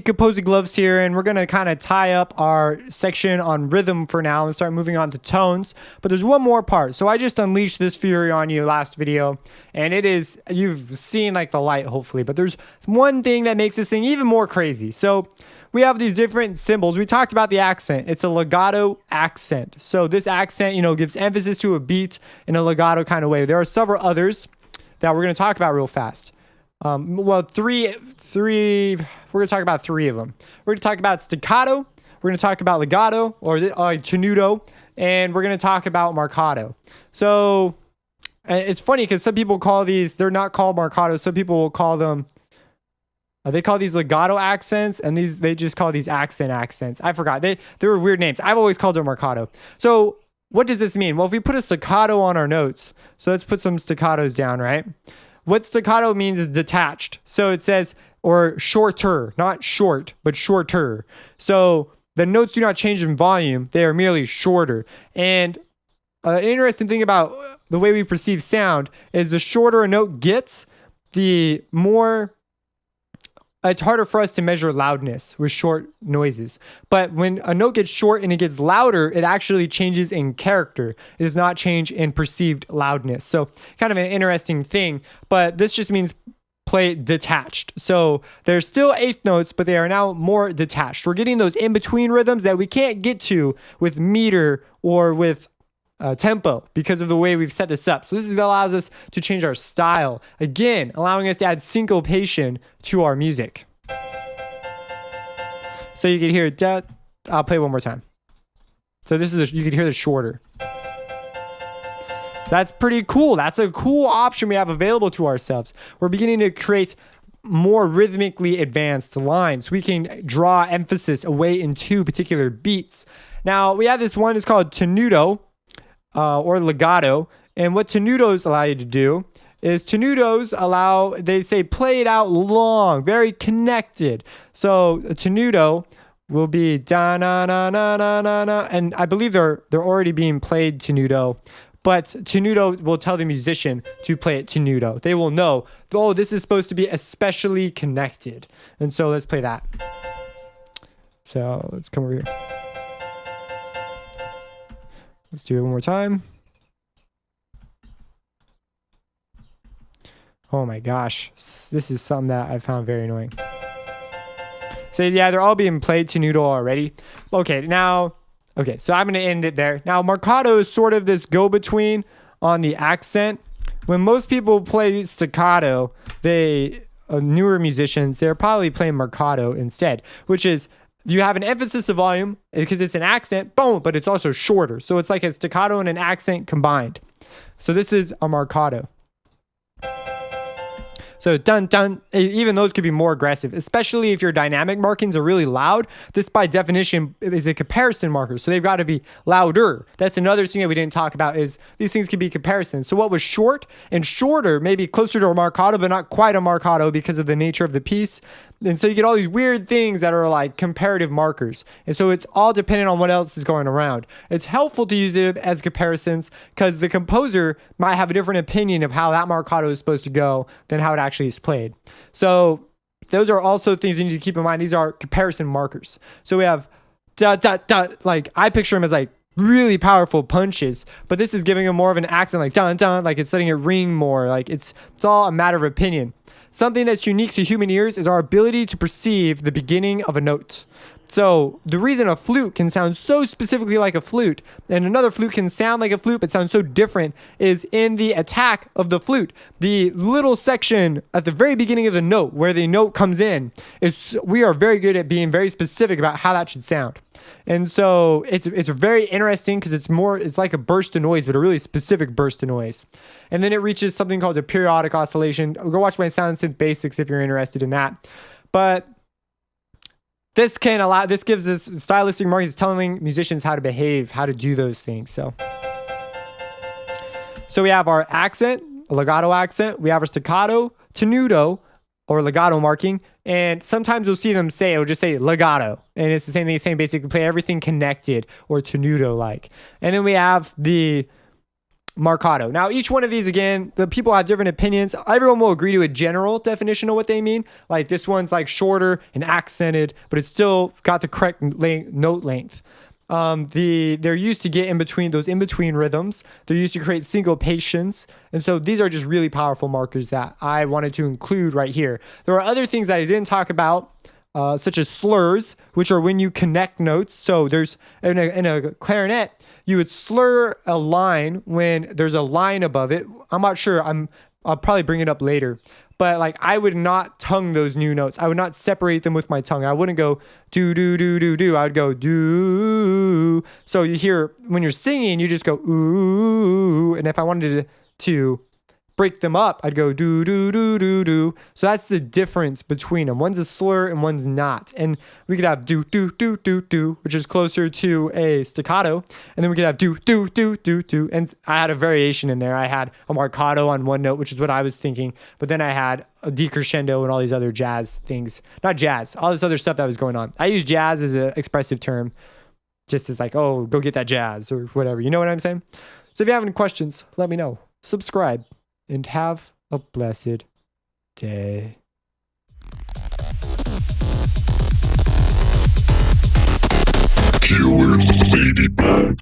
decomposing gloves here, and we're going to kind of tie up our section on rhythm for now and start moving on to tones. But there's one more part. So I just unleashed this fury on you last video, and it is, you've seen like the light hopefully, but there's one thing that makes this thing even more crazy. So we have these different symbols. We talked about the accent. It's a legato accent. So this accent, you know, gives emphasis to a beat in a legato kind of way. There are several others that we're going to talk about real fast. Well, three. We're going to talk about three of them. We're going to talk about staccato. We're going to talk about legato or tenuto, and we're going to talk about marcado. So it's funny because some people call these, they're not called marcado. Some people will call them, they call these legato accents, and these, they just call these accents. I forgot. They were weird names. I've always called them marcado. So what does this mean? Well, if we put a staccato on our notes, so let's put some staccatos down, right? What staccato means is detached. So it says, or shorter, not short, but shorter. So the notes do not change in volume. They are merely shorter. And an interesting thing about the way we perceive sound is the shorter a note gets, the more, it's harder for us to measure loudness with short noises. But when a note gets short and it gets louder, it actually changes in character. It does not change in perceived loudness. So kind of an interesting thing, but this just means play detached. So there's still eighth notes, but they are now more detached. We're getting those in-between rhythms that we can't get to with meter or with tempo because of the way we've set this up. So this allows us to change our style, again allowing us to add syncopation to our music. So you can hear that. I'll play one more time. So this is you can hear the shorter. That's pretty cool. That's a cool option we have available to ourselves. We're beginning to create more rhythmically advanced lines. We can draw emphasis away into particular beats. Now we have this one, it's called tenuto, or legato. And what tenutos allow you to do is tenutos allow, they say play it out long, very connected. So a tenuto will be da na na na na na na, and I believe they're already being played tenuto, but tenuto will tell the musician to play it tenuto. They will know, oh, this is supposed to be especially connected. And so let's play that. So let's come over here. Let's do it one more time. Oh my gosh. This is something that I found very annoying. So yeah, they're all being played tenuto already. Okay, so I'm going to end it there. Now, Marcado is sort of this go-between on the accent. When most people play staccato, newer musicians, they're probably playing Marcado instead, which is you have an emphasis of volume because it's an accent, boom, but it's also shorter. So it's like a staccato and an accent combined. So this is a Marcado. So dun dun, even those could be more aggressive, especially if your dynamic markings are really loud. This by definition is a comparison marker, so they've got to be louder. That's another thing that we didn't talk about is these things can be comparisons. So what was short and shorter, maybe closer to a Marcado, but not quite a Marcado because of the nature of the piece. And so you get all these weird things that are like comparative markers. And so it's all dependent on what else is going around. It's helpful to use it as comparisons because the composer might have a different opinion of how that Marcado is supposed to go than how it actually is played. So those are also things you need to keep in mind. These are comparison markers. So we have dot, dot, dot. Like I picture them as like really powerful punches, but this is giving them more of an accent, like dun, dun, like it's letting it ring more. Like it's all a matter of opinion. Something that's unique to human ears is our ability to perceive the beginning of a note. So the reason a flute can sound so specifically like a flute and another flute can sound like a flute but sound so different is in the attack of the flute. The little section at the very beginning of the note where the note comes in is we are very good at being very specific about how that should sound. And so it's very interesting because it's like a burst of noise, but a really specific burst of noise. And then it reaches something called a periodic oscillation. Go watch my Sound Synth Basics if you're interested in that. But this gives us stylistic markings telling musicians how to behave, how to do those things. So we have our accent, a legato accent. We have our staccato, tenuto, or legato marking. And sometimes you'll see them say, it'll just say legato. And it's the same thing, basically play everything connected or tenuto-like. And then we have the Marcado. Now, each one of these, again, the people have different opinions. Everyone will agree to a general definition of what they mean. Like this one's like shorter and accented, but it's still got the correct note length. They're used to get in between those in-between rhythms. They're used to create syncopations. And so these are just really powerful markers that I wanted to include right here. There are other things that I didn't talk about, such as slurs, which are when you connect notes. So there's in a clarinet, you would slur a line when there's a line above it. I'm not sure. I'll probably bring it up later. But like I would not tongue those new notes. I would not separate them with my tongue. I wouldn't go do do do do do. I would go do. So you hear when you're singing, you just go ooh. And if I wanted to break them up, I'd go do do do do do. So that's the difference between them. One's a slur and one's not. And we could have do do do do do, which is closer to a staccato. And then we could have do do do do do. And I had a variation in there. I had a marcato on one note, which is what I was thinking. But then I had a decrescendo and all these other jazz things. Not jazz, all this other stuff that was going on. I use jazz as an expressive term, just as like, oh, go get that jazz or whatever. You know what I'm saying? So if you have any questions, let me know. Subscribe. And have a blessed day. Killer Ladybug.